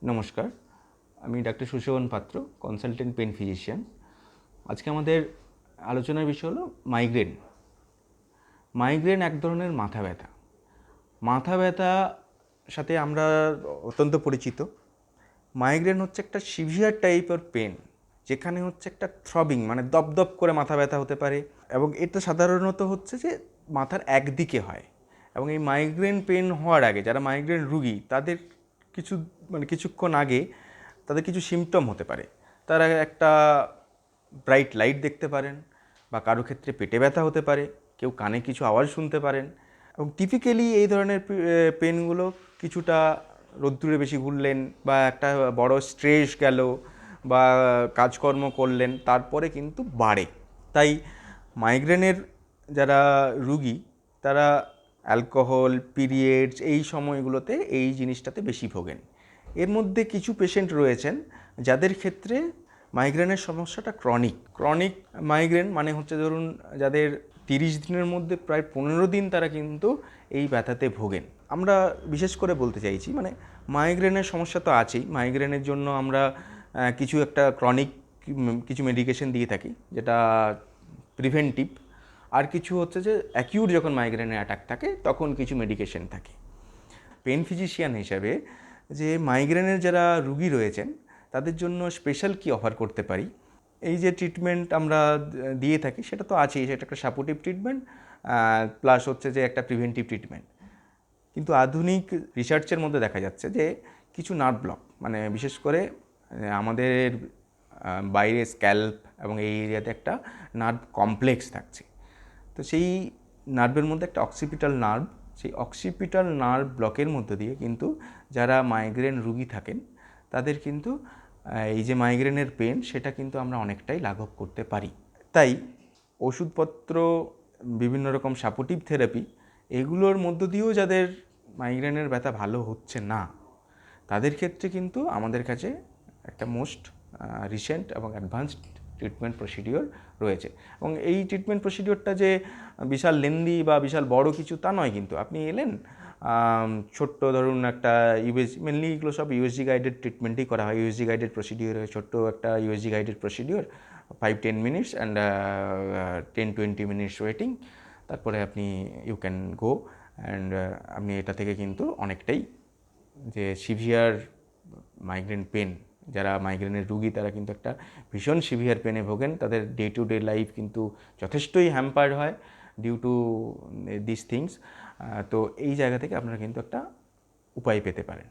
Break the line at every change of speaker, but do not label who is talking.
নমস্কার, আমি ডাক্তার সুশোভন পাত্র, কনসালটেন্ট পেন ফিজিশিয়ান। আজকে আমাদের আলোচনার বিষয় হলো মাইগ্রেন। মাইগ্রেন এক ধরনের মাথা ব্যথা। মাথা ব্যথা সাথে আমরা অত্যন্ত পরিচিত। মাইগ্রেন হচ্ছে একটা সিভিয়ার টাইপের পেন, যেখানে হচ্ছে একটা থ্রবিং মানে দপদপ করে মাথা ব্যথা হতে পারে, এবং এটা সাধারণত হচ্ছে যে মাথার একদিকে হয়। এবং এই মাইগ্রেন পেন হওয়ার আগে যারা মাইগ্রেন রুগী তাদের কিছুক্ষণ আগে তাদের কিছু সিমটম হতে পারে। তারা একটা ব্রাইট লাইট দেখতে পারেন, বা কারো ক্ষেত্রে পেটে ব্যথা হতে পারে, কেউ কানে কিছু আওয়াজ শুনতে পারেন। এবং টিপিক্যালি এই ধরনের পেনগুলো কিছুটা রোদ্দুরে বেশি ঘুরলেন, বা একটা বড় স্ট্রেস গেল, বা কাজকর্ম করলেন, তারপরে কিন্তু বাড়ে। তাই মাইগ্রেনের যারা রুগী তারা অ্যালকোহল, পিরিয়ডস এই সময়গুলোতে এই জিনিসটাতে বেশি ভোগেন। এর মধ্যে কিছু পেশেন্ট রয়েছেন যাদের ক্ষেত্রে মাইগ্রেনের সমস্যাটা ক্রনিক মাইগ্রেন মানে হচ্ছে ধরুন যাদের 30 দিনের মধ্যে প্রায় 15 দিন তারা কিন্তু এই ব্যথাতে ভোগেন। আমরা বিশেষ করে বলতে চাইছি মানে মাইগ্রেনের সমস্যা তো আছেই, মাইগ্রেনের জন্য আমরা কিছু একটা ক্রনিক কিছু মেডিকেশন দিয়ে থাকি যেটা প্রিভেন্টিভ, আর কিছু হচ্ছে যে অ্যাকিউট যখন মাইগ্রেনের অ্যাটাক থাকে তখন কিছু মেডিকেশন থাকে। পেন ফিজিশিয়ান হিসাবে যে মাইগ্রেনের যারা রুগী রয়েছেন তাদের জন্য স্পেশাল কি অফার করতে পারি, এই যে ট্রিটমেন্ট আমরা দিয়ে থাকি সেটা তো আছেই, সেটা একটা সাপোর্টিভ ট্রিটমেন্ট প্লাস হচ্ছে যে একটা প্রিভেন্টিভ ট্রিটমেন্ট। কিন্তু আধুনিক রিসার্চের মধ্যে দেখা যাচ্ছে যে কিছু নার্ভ ব্লক মানে বিশেষ করে আমাদের বাইরে স্ক্যাল্প এবং এই এরিয়াতে একটা নার্ভ কমপ্লেক্স থাকছে। তো সেই নার্ভের মধ্যে একটা অক্সিপিটাল নার্ভ, সেই অক্সিপিটাল নার্ভ ব্লকের মধ্যে দিয়ে কিন্তু যারা মাইগ্রেন রুগী থাকেন তাদের কিন্তু এই যে মাইগ্রেনের পেন সেটা কিন্তু আমরা অনেকটাই লাঘব করতে পারি। তাই ওষুধপত্র, বিভিন্ন রকম সাপোর্টিভ থেরাপি, এগুলোর মধ্য দিয়েও যাদের মাইগ্রেনের ব্যথা ভালো হচ্ছে না তাদের ক্ষেত্রে কিন্তু আমাদের কাছে একটা মোস্ট রিসেন্ট এবং অ্যাডভান্সড ট্রিটমেন্ট প্রসিডিওর রয়েছে। এবং এই ট্রিটমেন্ট প্রসিডিওরটা যে বিশাল লেন্দি বা বিশাল বড় কিছু তা নয়, কিন্তু আপনি এলেন ছোট্ট ধরুন একটা মেনলি এগুলো সব ইউএসজি গাইডেড ট্রিটমেন্টই করা হয়। ইউএসজি গাইডেড প্রসিডিওর, ছোট্ট একটা USG guided procedure, 5-10 minutes and 10-20 minutes waiting, তারপরে আপনি ইউ ক্যান গো অ্যান্ড আপনি এটা থেকে কিন্তু অনেকটাই যে সিভিয়ার মাইগ্রেন পেন, যারা মাইগ্রেনের রুগী তারা কিন্তু একটা ভীষণ সিভিয়ার পেনে ভোগেন, তাদের ডে টু ডে লাইফ কিন্তু যথেষ্টই হ্যাম্পার্ড হয় ডিউ টু দিস থিংস। তো এই জায়গা থেকে আপনারা কিন্তু একটা উপায় পেতে পারেন।